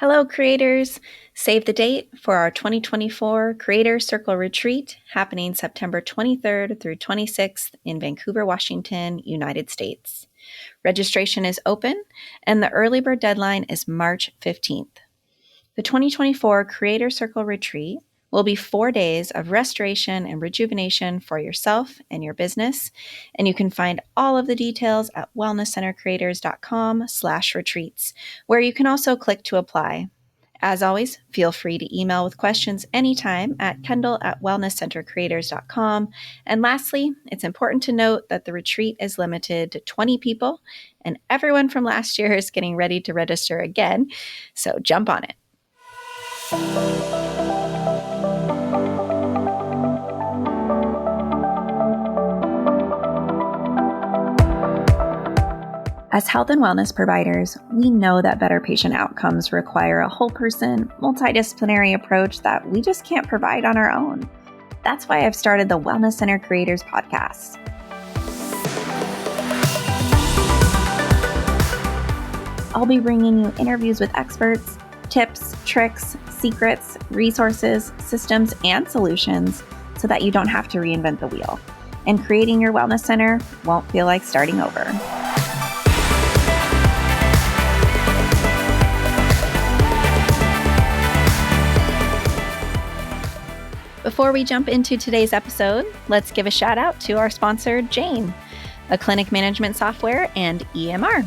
Hello, creators. Save the date for our 2024 Creator Circle Retreat happening September 23rd through 26th in Vancouver, Washington, United States. Registration is open and the early bird deadline is March 15th. The 2024 Creator Circle Retreat will be 4 days of restoration and rejuvenation for yourself and your business, and you can find all of the details at wellnesscentercreators.com/retreats, where you can also click to apply. As always, feel free to email with questions anytime at kendall@wellnesscentercreators.com. And lastly, it's important to note that the retreat is limited to 20 people, and everyone from last year is getting ready to register again, so jump on it. As health and wellness providers, we know that better patient outcomes require a whole person, multidisciplinary approach that we just can't provide on our own. That's why I've started the Wellness Center Creators podcast. I'll be bringing you interviews with experts, tips, tricks, secrets, resources, systems, and solutions so that you don't have to reinvent the wheel. And creating your wellness center won't feel like starting over. Before we jump into today's episode, let's give a shout out to our sponsor, Jane, a clinic management software and EMR.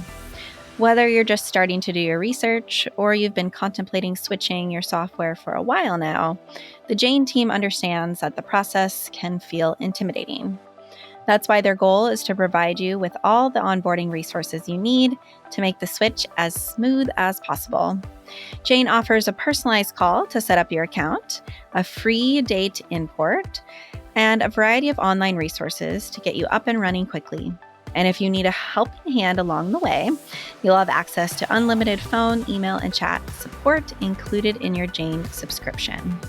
Whether you're just starting to do your research or you've been contemplating switching your software for a while now, the Jane team understands that the process can feel intimidating. That's why their goal is to provide you with all the onboarding resources you need to make the switch as smooth as possible. Jane offers a personalized call to set up your account, a free date import, and a variety of online resources to get you up and running quickly. And if you need a helping hand along the way, you'll have access to unlimited phone, email, and chat support included in your Jane subscription.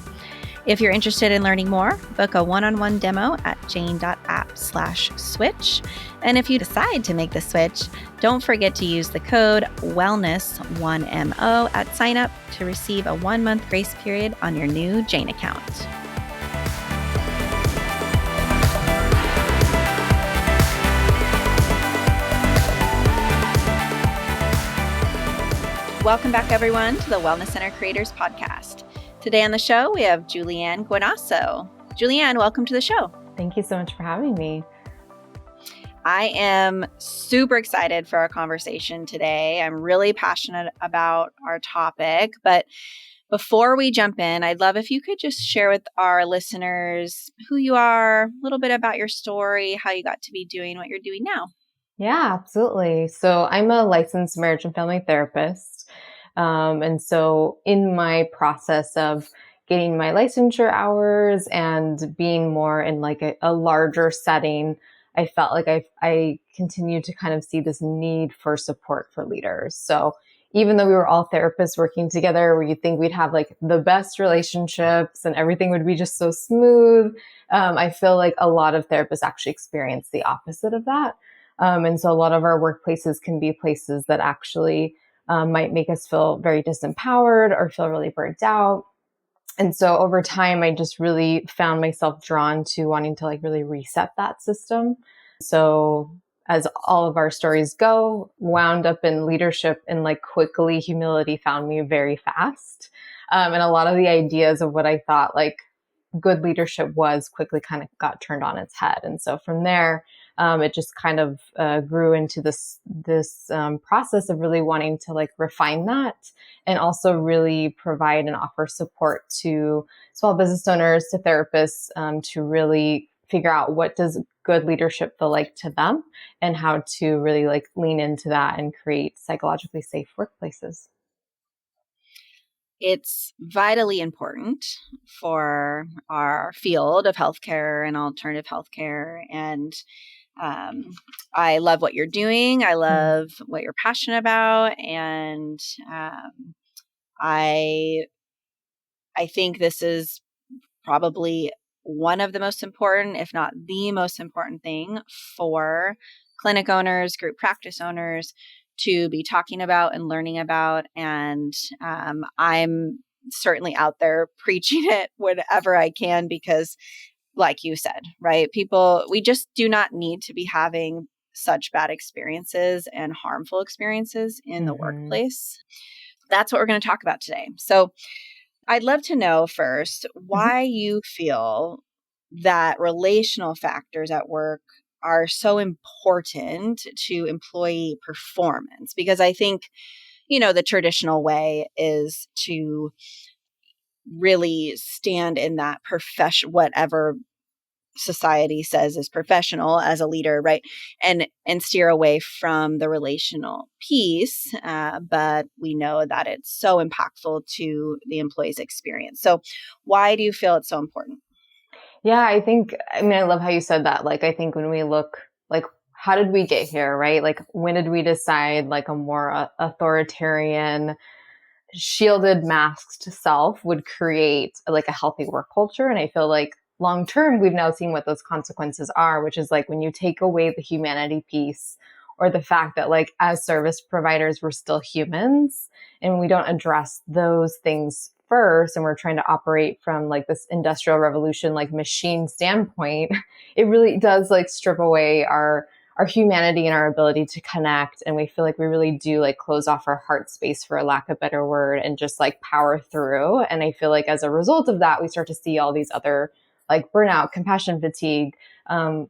If you're interested in learning more, book a one-on-one demo at jane.app/switch. And if you decide to make the switch, don't forget to use the code WELLNESS1MO at sign-up to receive a 1-month grace period on your new Jane account. Welcome back, everyone, to the Wellness Center Creators podcast. Today on the show, we have Julianne Guinasso. Julianne, welcome to the show. Thank you so much for having me. I am super excited for our conversation today. I'm really passionate about our topic, but before we jump in, I'd love if you could just share with our listeners who you are, a little bit about your story, how you got to be doing what you're doing now. Yeah, absolutely. So I'm a licensed marriage and family therapist. And so in my process of getting my licensure hours and being more in like a larger setting, I felt like I continued to kind of see this need for support for leaders. So even though we were all therapists working together, where you'd think we'd have like the best relationships and everything would be just so smooth, I feel like a lot of therapists actually experience the opposite of that. And so a lot of our workplaces can be places that actually might make us feel very disempowered or feel really burnt out. And so over time, I just really found myself drawn to wanting to like really reset that system. So as all of our stories go, wound up in leadership and like quickly humility found me very fast. And a lot of the ideas of what I thought like good leadership was quickly kind of got turned on its head. And so from there, it just kind of grew into this process of really wanting to like refine that and also really provide and offer support to small business owners, to therapists, to really figure out what does good leadership feel like to them and how to really like lean into that and create psychologically safe workplaces. It's vitally important for our field of healthcare and alternative healthcare. And I love what you're doing. I love what you're passionate about. And I think this is probably one of the most important, if not the most important thing for clinic owners, group practice owners to be talking about and learning about. And I'm certainly out there preaching it whenever I can, because like you said, right? People, we just do not need to be having such bad experiences and harmful experiences in the Mm-hmm. workplace. That's what we're going to talk about today. So I'd love to know first why you feel that relational factors at work are so important to employee performance. Because I think, the traditional way is to really stand in that profession, whatever society says is professional as a leader, right? And steer away from the relational piece. But we know that it's so impactful to the employee's experience. So why do you feel it's so important? Yeah, I love how you said that. Like, I think when we look, like, how did we get here, right? Like, when did we decide, like, a more authoritarian, shielded, masked self would create, like, a healthy work culture? And I feel like long term, we've now seen what those consequences are, which is like when you take away the humanity piece, or the fact that, like, as service providers, we're still humans, and we don't address those things first, and we're trying to operate from, like, this industrial revolution, like, machine standpoint, it really does, like, strip away our humanity and our ability to connect. And we feel like we really do, like, close off our heart space, for a lack of a better word, and just, like, power through. And I feel like as a result of that, we start to see all these other, like, burnout, compassion fatigue,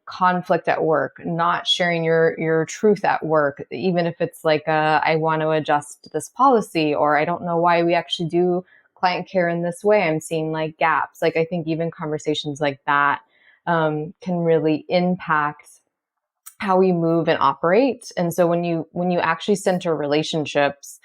conflict at work, not sharing your truth at work, even if it's like, I want to adjust this policy, or I don't know why we actually do client care in this way. I'm seeing, like, gaps. Like, I think even conversations like that can really impact how we move and operate. And so when you actually center relationships,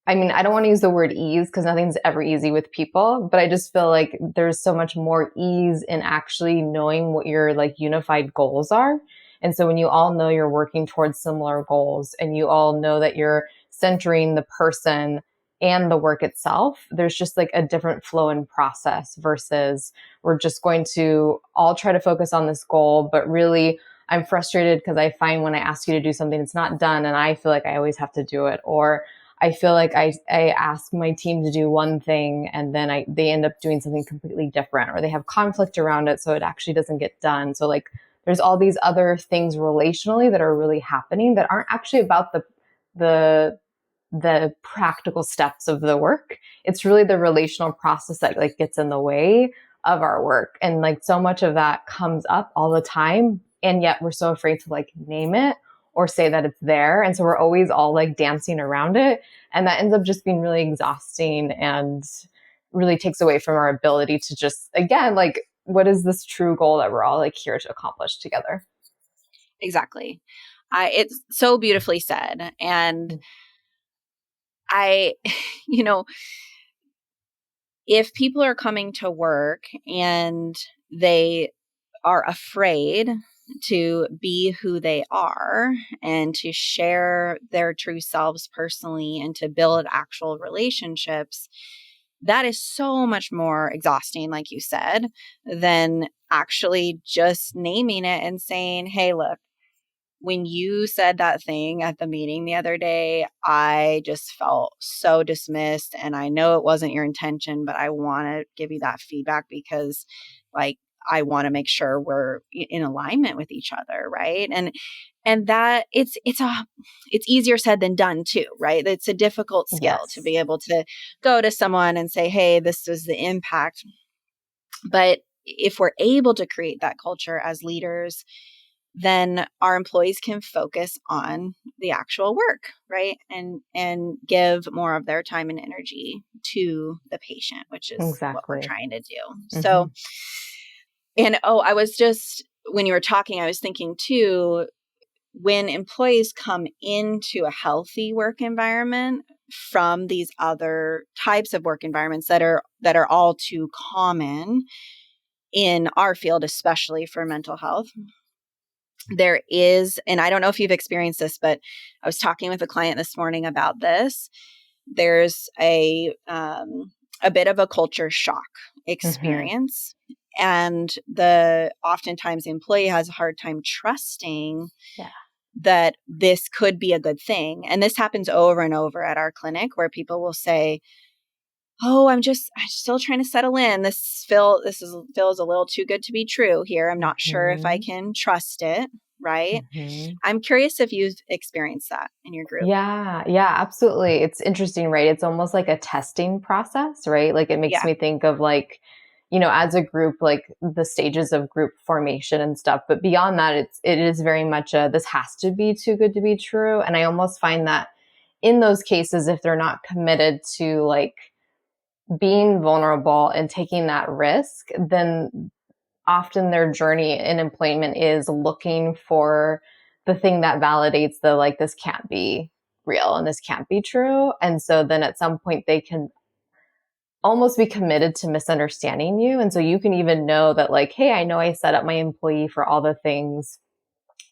I don't want to use the word ease, because nothing's ever easy with people, but I just feel like there's so much more ease in actually knowing what your, like, unified goals are. And so when you all know you're working towards similar goals, and you all know that you're centering the person and the work itself, there's just, like, a different flow and process, versus we're just going to all try to focus on this goal, but really I'm frustrated because I find when I ask you to do something, it's not done, and I feel like I always have to do it. Or I feel like I ask my team to do one thing, and then they end up doing something completely different, or they have conflict around it, so it actually doesn't get done. So, like, there's all these other things relationally that are really happening that aren't actually about the the practical steps of the work. It's really the relational process that, like, gets in the way of our work. And, like, so much of that comes up all the time. And yet we're so afraid to, like, name it or say that it's there. And so we're always all, like, dancing around it. And that ends up just being really exhausting, and really takes away from our ability to just, again, like, what is this true goal that we're all, like, here to accomplish together? Exactly. It's so beautifully said. And I, you know, if people are coming to work and they are afraid to be who they are and to share their true selves personally and to build actual relationships, that is so much more exhausting, like you said, than actually just naming it and saying, hey, look, when you said that thing at the meeting the other day, I just felt so dismissed. And I know it wasn't your intention, but I want to give you that feedback because, like, I want to make sure we're in alignment with each other, right? And that it's easier said than done too, right? It's a difficult skill to Yes, be able to go to someone and say, "Hey, this is the impact." But if we're able to create that culture as leaders, then our employees can focus on the actual work, right? And give more of their time and energy to the patient, which is what we're exactly. trying to do. Hmm. So, and I was just, when you were talking, I was thinking too, when employees come into a healthy work environment from these other types of work environments that are all too common in our field, especially for mental health, there is, and I don't know if you've experienced this, but I was talking with a client this morning about this. There's a bit of a culture shock Hmm. experience, and the oftentimes the employee has a hard time trusting Yeah. that this could be a good thing. And this happens over and over at our clinic where people will say, "Oh, I'm still trying to settle in. Feels a little too good to be true here. I'm not sure if I Mhm. can trust it." Right? Mhm. I'm curious if you've experienced that in your group. Yeah, yeah, absolutely. It's interesting, right? It's almost like a testing process, right? Like it makes Yeah. me think of like, as a group, like the stages of group formation and stuff. But beyond that, it is very much a this has to be too good to be true. And I almost find that in those cases, if they're not committed to like being vulnerable and taking that risk, then often their journey in employment is looking for the thing that validates the like this can't be real and this can't be true. And so then at some point they can almost be committed to misunderstanding you. And so you can even know that like, hey, I know I set up my employee for all the things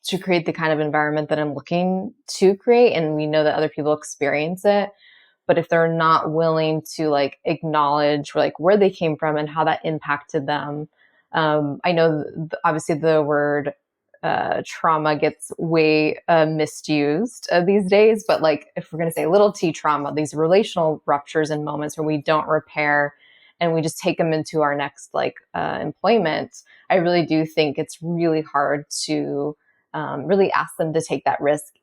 to create the kind of environment that I'm looking to create, and we know that other people experience it. But if they're not willing to like acknowledge like where they came from and how that impacted them, I know obviously the word trauma gets way misused these days, but like if we're going to say little t trauma, these relational ruptures and moments where we don't repair and we just take them into our next like employment, I really do think it's really hard to really ask them to take that risk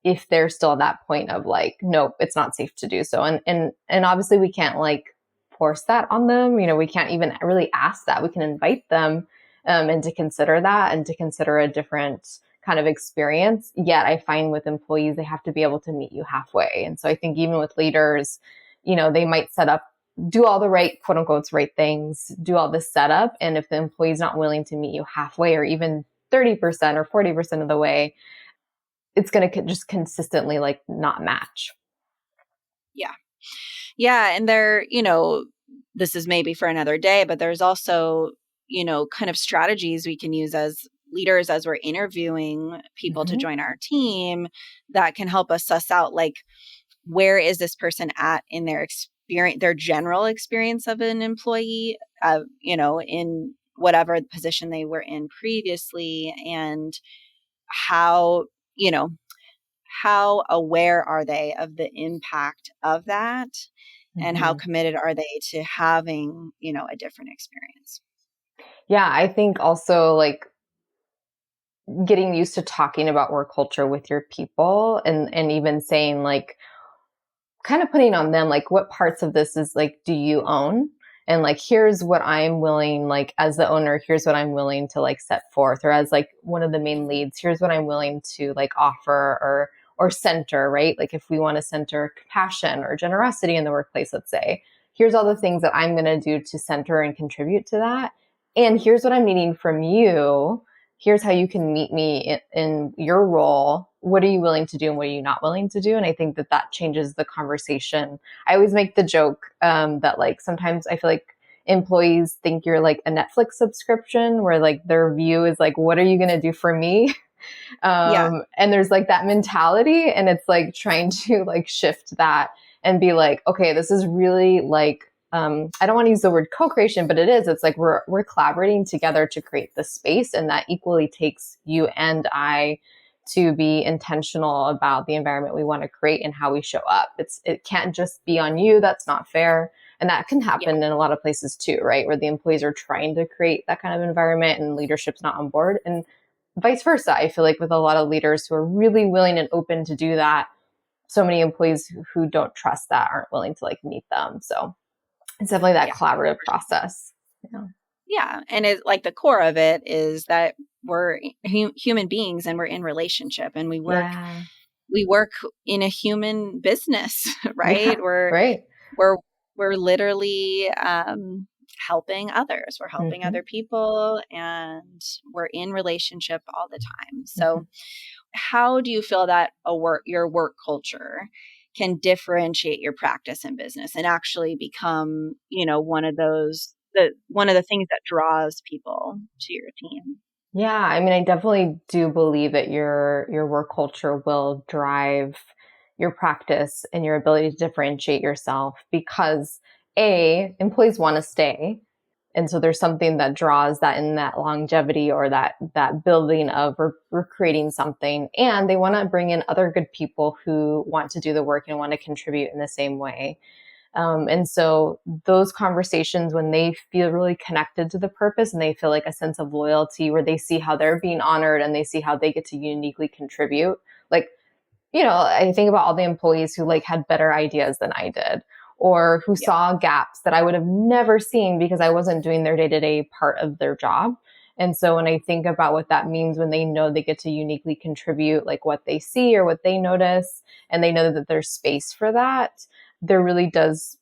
if they're still at that point of like, nope, it's not safe to do so. And obviously we can't like force that on them. We can't even really ask that. We can invite them and to consider that and to consider a different kind of experience. Yet I find with employees, they have to be able to meet you halfway. And so I think even with leaders, they might set up, do all the right, quote unquote, right things, do all this setup. And if the employee's not willing to meet you halfway or even 30% or 40% of the way, it's going to just consistently like not match. Yeah. Yeah. And this is maybe for another day, but there's also, kind of strategies we can use as leaders as we're interviewing people to Mm-hmm. join our team that can help us suss out like, where is this person at in their experience, their general experience of an employee, in whatever position they were in previously, and how, you know, how aware are they of the impact of that, and how Mm-hmm. committed are they to having, a different experience? Yeah, I think also like getting used to talking about work culture with your people and even saying like kind of putting on them like what parts of this is like do you own, and like here's what I'm willing, like as the owner, here's what I'm willing to like set forth, or as like one of the main leads, here's what I'm willing to like offer or center, right? Like if we want to center compassion or generosity in the workplace, let's say, here's all the things that I'm going to do to center and contribute to that, and here's what I'm needing from you. Here's how you can meet me in your role. What are you willing to do and what are you not willing to do? And I think that changes the conversation. I always make the joke that like sometimes I feel like employees think you're like a Netflix subscription where like their view is like, what are you going to do for me? Yeah. And there's like that mentality, and it's like trying to like shift that and be like, okay, this is really like, I don't want to use the word co-creation, but it is. It's like we're collaborating together to create the space, and that equally takes you and I to be intentional about the environment we want to create and how we show up. It can't just be on you. That's not fair. And that can Yeah. happen in a lot of places too, right? Where the employees are trying to create that kind of environment and leadership's not on board. And vice versa. I feel like with a lot of leaders who are really willing and open to do that, so many employees who don't trust that aren't willing to like meet them. So it's definitely that Yeah. collaborative process. Yeah. Yeah. And it like the core of it is that we're human beings and we're in relationship, and Yeah. we work in a human business, right? Yeah. Right. We're we're literally helping others. We're helping Mm-hmm. other people, and we're in relationship all the time. Mm-hmm. So, how do you feel that your work culture can differentiate your practice in business and actually become, one of the things that draws people to your team? Yeah. I mean, I definitely do believe that your work culture will drive your practice and your ability to differentiate yourself because employees want to stay. And so there's something that draws that in that longevity or that building of we're creating something. And they want to bring in other good people who want to do the work and want to contribute in the same way. And so those conversations, when they feel really connected to the purpose and they feel like a sense of loyalty where they see how they're being honored and they see how they get to uniquely contribute, like, I think about all the employees who like had better ideas than I did, or who saw gaps that I would have never seen because I wasn't doing their day-to-day part of their job. And so when I think about what that means, when they know they get to uniquely contribute, like what they see or what they notice, and they know that there's space for that, there really does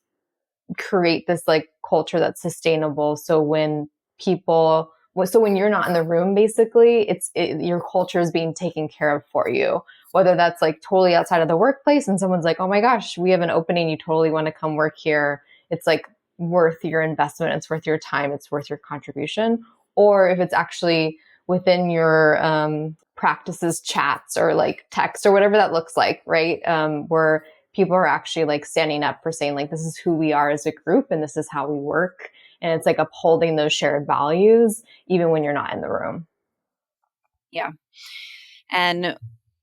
create this like culture that's sustainable. So when you're not in the room, basically your culture is being taken care of for you, whether that's like totally outside of the workplace and someone's like, oh my gosh, we have an opening, you totally want to come work here. It's like worth your investment. It's worth your time. It's worth your contribution. Or if it's actually within your practices, chats, or like text or whatever that looks like, right? Where people are actually like standing up for saying like, this is who we are as a group and this is how we work. And it's like upholding those shared values, even when you're not in the room. Yeah. And,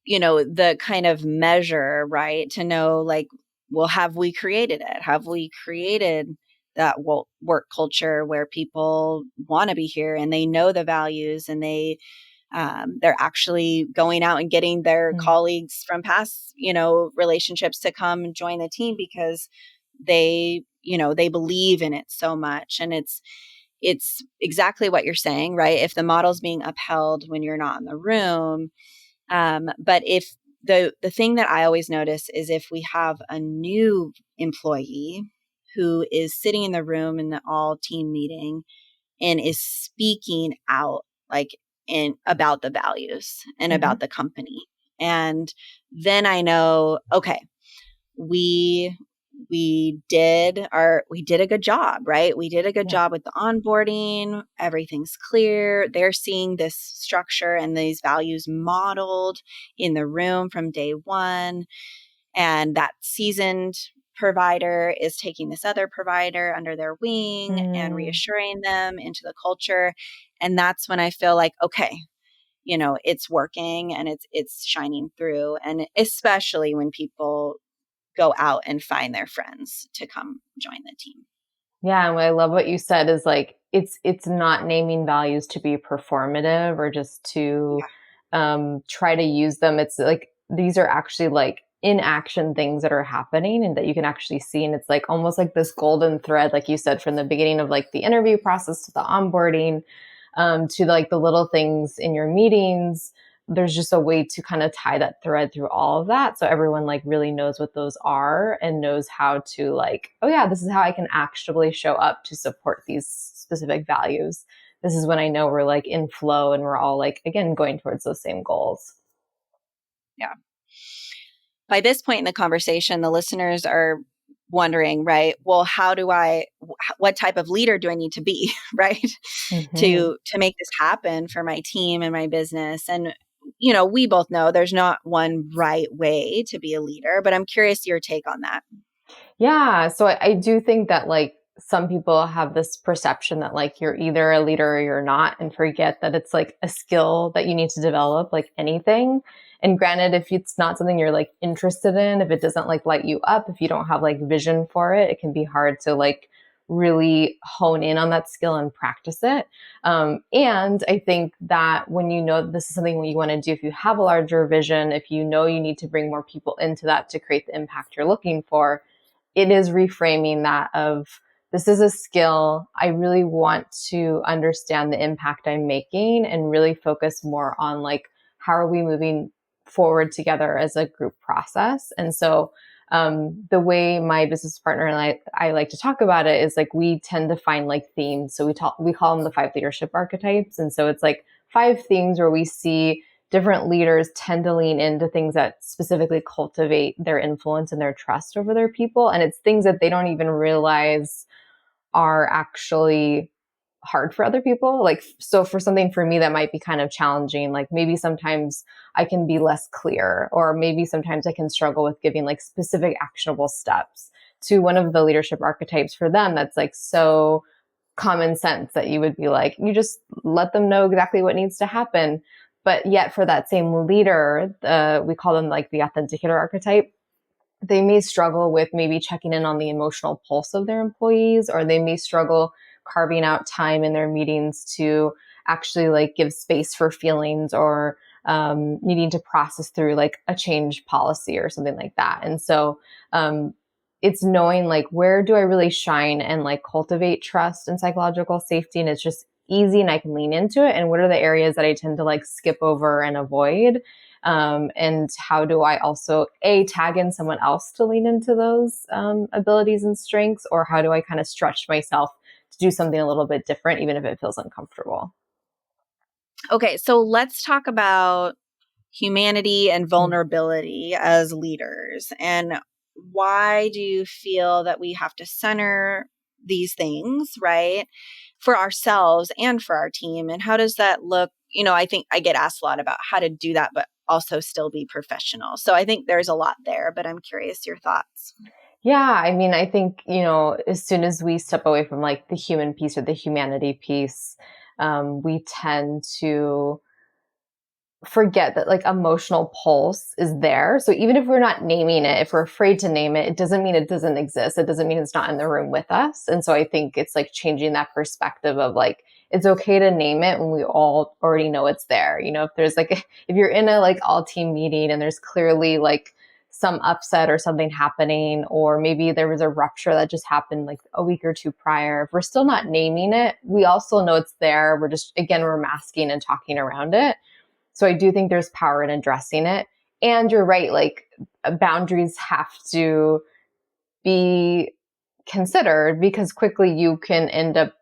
the kind of measure, right, to know like, well, have we created it? Have we created that work culture where people want to be here and they know the values and they're actually going out and getting their colleagues from past, relationships to come join the team because they believe in it so much. And it's exactly what you're saying, right? If the model's being upheld when you're not in the room, but if the thing that I always notice is if we have a new employee who is sitting in the room in the all team meeting and is speaking out like about the values and about the company. And then I know, okay, we did a good job, right? We did a good job with the onboarding. Everything's clear. They're seeing this structure and these values modeled in the room from day one. And that seasoned provider is taking this other provider under their wing and reassuring them into the culture. And that's when I feel like, okay, it's working and it's shining through. And especially when people go out and find their friends to come join the team. Yeah, and I love what you said is like it's not naming values to be performative or just to try to use them. It's like these are actually like in action things that are happening and that you can actually see, and it's like almost like this golden thread, like you said, from the beginning of like the interview process to the onboarding, to like the little things in your meetings. There's just a way to kind of tie that thread through all of that. So everyone like really knows what those are and knows how to like, oh yeah, this is how I can actionably show up to support these specific values. This is when I know we're like in flow and we're all like, again, going towards those same goals. Yeah. By this point in the conversation, the listeners are wondering, right? Well, what type of leader do I need to be, right? To make this happen for my team and my business. And we both know there's not one right way to be a leader, but I'm curious your take on that. Yeah. So I do think that like some people have this perception that like you're either a leader or you're not, and forget that it's like a skill that you need to develop like anything. And granted, if it's not something you're like interested in, if it doesn't like light you up, if you don't have like vision for it, it can be hard to like really hone in on that skill and practice it. And I think that when you know this is something you want to do, if you have a larger vision, if you know you need to bring more people into that to create the impact you're looking for, it is reframing that of this is a skill. I really want to understand the impact I'm making and really focus more on like, how are we moving forward together as a group process? And so the way my business partner and I like to talk about it is like we tend to find like themes. So we call them the 5 leadership archetypes. And so it's like 5 themes where we see different leaders tend to lean into things that specifically cultivate their influence and their trust over their people. And it's things that they don't even realize are actually hard for other people. Like, so for something for me that might be kind of challenging, like maybe sometimes I can be less clear, or maybe sometimes I can struggle with giving like specific actionable steps to one of the leadership archetypes for them. That's like so common sense that you would be like, you just let them know exactly what needs to happen. But yet for that same leader, we call them like the authenticator archetype, they may struggle with maybe checking in on the emotional pulse of their employees, or they may struggle carving out time in their meetings to actually like give space for feelings, or needing to process through like a change policy or something like that. And so it's knowing like, where do I really shine and like cultivate trust and psychological safety, and it's just easy and I can lean into it, and what are the areas that I tend to like skip over and avoid, and how do I also tag in someone else to lean into those abilities and strengths, or how do I kind of stretch myself to do something a little bit different, even if it feels uncomfortable? Okay, so let's talk about humanity and Mm. vulnerability as leaders. And why do you feel that we have to center these things, right, for ourselves and for our team? And how does that look? I think I get asked a lot about how to do that, but also still be professional. So I think there's a lot there, but I'm curious your thoughts. Yeah, I mean, I think, as soon as we step away from like the human piece or the humanity piece, we tend to forget that like emotional pulse is there. So even if we're not naming it, if we're afraid to name it, it doesn't mean it doesn't exist. It doesn't mean it's not in the room with us. And so I think it's like changing that perspective of like, it's okay to name it when we all already know it's there. If there's like, if you're in a like all team meeting and there's clearly like some upset or something happening, or maybe there was a rupture that just happened like a week or two prior, if we're still not naming it, we also know it's there. We're just, again, we're masking and talking around it. So I do think there's power in addressing it. And you're right, like boundaries have to be considered, because quickly you can end up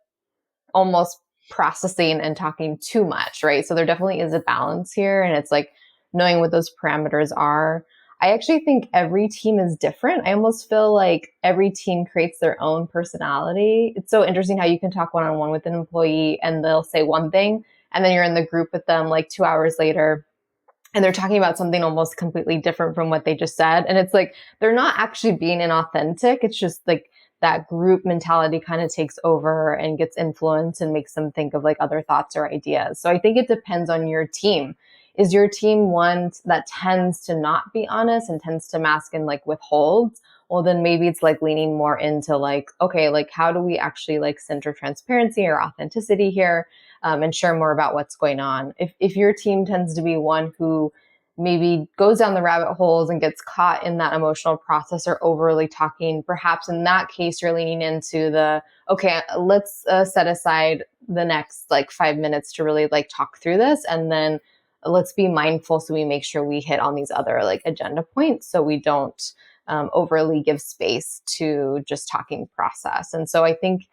almost processing and talking too much, right? So there definitely is a balance here. And it's like knowing what those parameters are. I actually think every team is different. I almost feel like every team creates their own personality. It's so interesting how you can talk one-on-one with an employee and they'll say one thing, and then you're in the group with them like 2 hours later and they're talking about something almost completely different from what they just said. And it's like, they're not actually being inauthentic. It's just like that group mentality kind of takes over and gets influenced and makes them think of like other thoughts or ideas. So I think it depends on your team. Is your team one that tends to not be honest and tends to mask and like withhold? Well, then maybe it's like leaning more into like, okay, like how do we actually like center transparency or authenticity here, and share more about what's going on. If your team tends to be one who maybe goes down the rabbit holes and gets caught in that emotional process or overly talking, perhaps in that case, you're leaning into the, okay, let's set aside the next like 5 minutes to really like talk through this. And then let's be mindful so we make sure we hit on these other like agenda points so we don't overly give space to just talking process. And so I think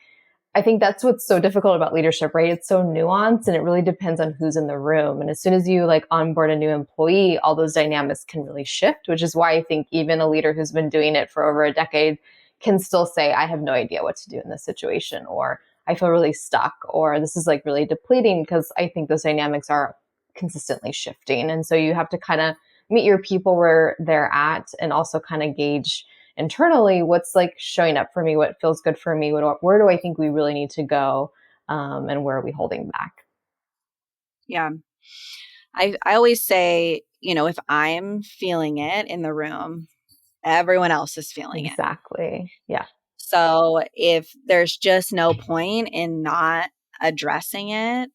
that's what's so difficult about leadership, right? It's so nuanced and it really depends on who's in the room. And as soon as you like onboard a new employee, all those dynamics can really shift, which is why I think even a leader who's been doing it for over a decade can still say, I have no idea what to do in this situation, or I feel really stuck, or this is like really depleting, because I think those dynamics are consistently shifting. And so you have to kind of meet your people where they're at and also kind of gauge internally what's like showing up for me, what feels good for me, where do I think we really need to go, and where are we holding back? Yeah. I always say, if I'm feeling it in the room, everyone else is feeling it. Exactly. Yeah. So if there's just no point in not addressing it,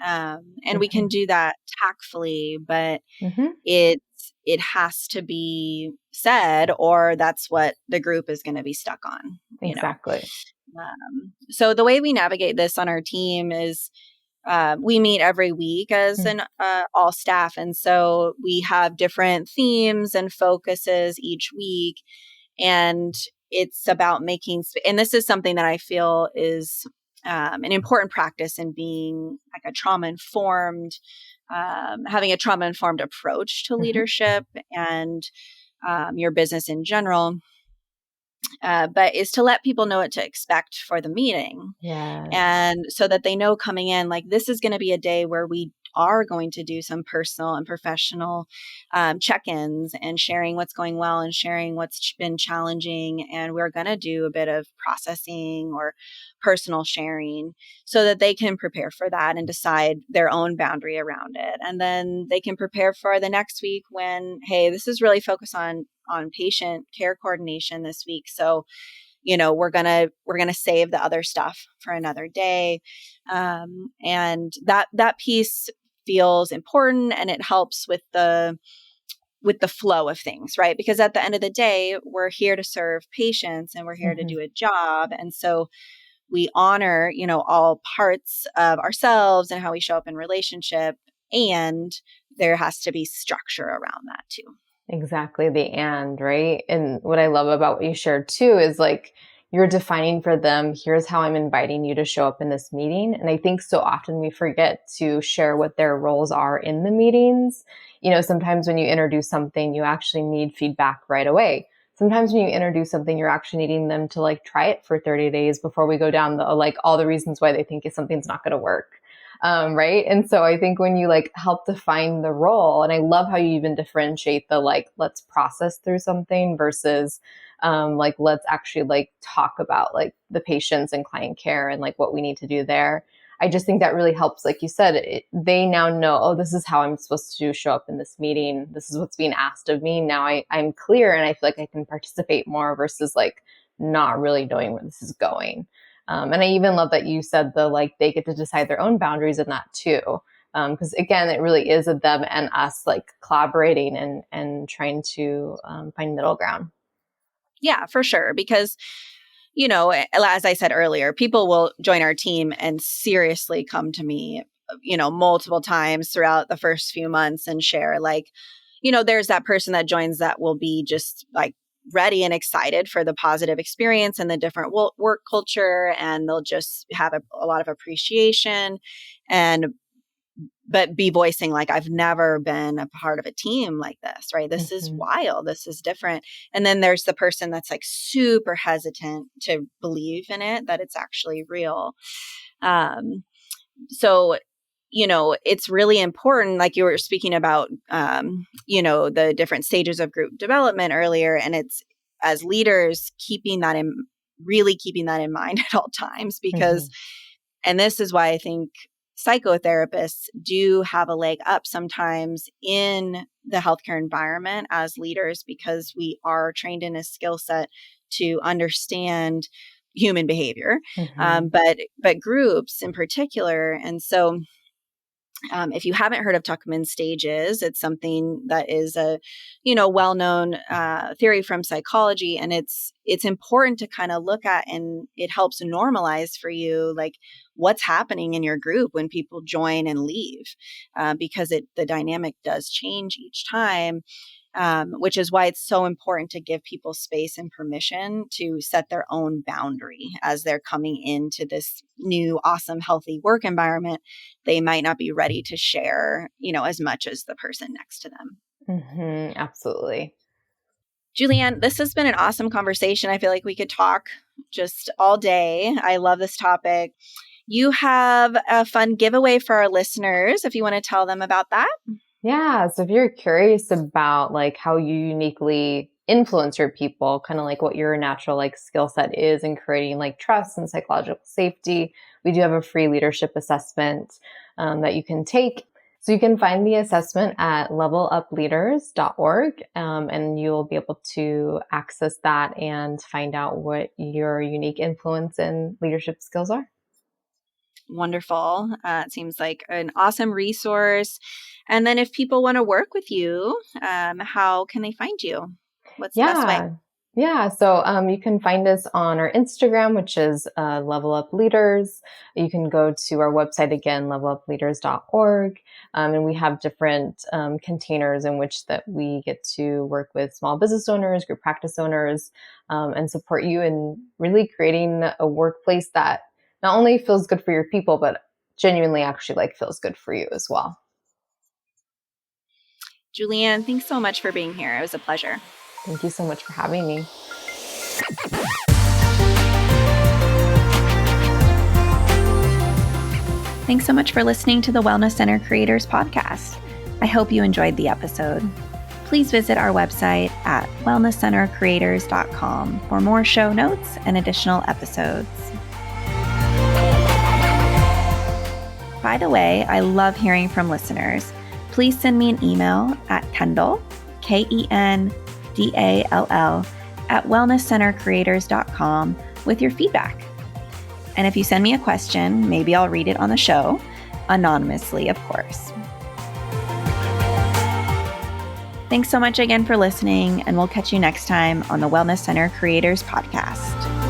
and we can Mm-hmm. do that tactfully, but Mm-hmm. it has to be said, or that's what the group is going to be stuck on. Exactly. So the way we navigate this on our team is we meet every week as an all staff, and so we have different themes and focuses each week, and it's about and this is something that I feel is an important practice in being like a trauma informed, having a trauma informed approach to Mm-hmm. leadership and your business in general, but is to let people know what to expect for the meeting. Yes. And so that they know coming in, like, this is going to be a day where we are going to do some personal and professional check-ins and sharing what's going well and sharing what's been challenging. And we're going to do a bit of processing or personal sharing so that they can prepare for that and decide their own boundary around it. And then they can prepare for the next week when, hey, this is really focused on patient care coordination this week. So, we're gonna save the other stuff for another day. And that piece feels important, and it helps with the flow of things, right? Because at the end of the day, we're here to serve patients and we're here to do a job. And so we honor, all parts of ourselves and how we show up in relationship. And there has to be structure around that too. Exactly, right? And what I love about what you shared too is like you're defining for them, here's how I'm inviting you to show up in this meeting. And I think so often we forget to share what their roles are in the meetings. Sometimes when you introduce something, you actually need feedback right away. Sometimes when you introduce something, you're actually needing them to like try it for 30 days before we go down the like all the reasons why they think something's not going to work. Right. And so I think when you like help define the role, and I love how you even differentiate the like, let's process through something versus like, let's actually like talk about like the patients and client care and like what we need to do there. I just think that really helps. Like you said, they now know, oh, this is how I'm supposed to show up in this meeting. This is what's being asked of me. Now I'm clear and I feel like I can participate more versus like not really knowing where this is going. And I even love that you said they get to decide their own boundaries in that too. Because again, it really is of them and us like collaborating and trying to find middle ground. Yeah, for sure. Because, as I said earlier, people will join our team and seriously come to me, multiple times throughout the first few months and share there's that person that joins that will be just like ready and excited for the positive experience and the different work culture. And they'll just have a lot of appreciation but be voicing like, I've never been a part of a team like this, right? This is wild. This is different. And then there's the person that's like super hesitant to believe in it, that it's actually real. So, it's really important, like you were speaking about, the different stages of group development earlier. And it's as leaders, really keeping that in mind at all times, because, and this is why I think psychotherapists do have a leg up sometimes in the healthcare environment as leaders, because we are trained in a skill set to understand human behavior, but groups in particular. And so if you haven't heard of Tuckman stages, it's something that is a, well-known theory from psychology, and it's important to kind of look at, and it helps normalize for you, like what's happening in your group when people join and leave, because the dynamic does change each time. Which is why it's so important to give people space and permission to set their own boundary as they're coming into this new, awesome, healthy work environment. They might not be ready to share, as much as the person next to them. Absolutely. Julianne, this has been an awesome conversation. I feel like we could talk just all day. I love this topic. You have a fun giveaway for our listeners if you want to tell them about that. Yeah. So if you're curious about like how you uniquely influence your people, kind of like what your natural like skill set is in creating like trust and psychological safety, we do have a free leadership assessment that you can take. So you can find the assessment at levelupleaders.org, and you'll be able to access that and find out what your unique influence and leadership skills are. Wonderful. It seems like an awesome resource. And then if people want to work with you, how can they find you? What's the best way? Yeah. So you can find us on our Instagram, which is Level Up Leaders. You can go to our website again, levelupleaders.org. And we have different containers in which that we get to work with small business owners, group practice owners, and support you in really creating a workplace that not only feels good for your people, but genuinely actually like feels good for you as well. Julianne, thanks so much for being here. It was a pleasure. Thank you so much for having me. Thanks so much for listening to the Wellness Center Creators Podcast. I hope you enjoyed the episode. Please visit our website at wellnesscentercreators.com for more show notes and additional episodes. By the way, I love hearing from listeners. Please send me an email at Kendall, Kendall, at wellnesscentercreators.com with your feedback. And if you send me a question, maybe I'll read it on the show, anonymously, of course. Thanks so much again for listening, and we'll catch you next time on the Wellness Center Creators Podcast.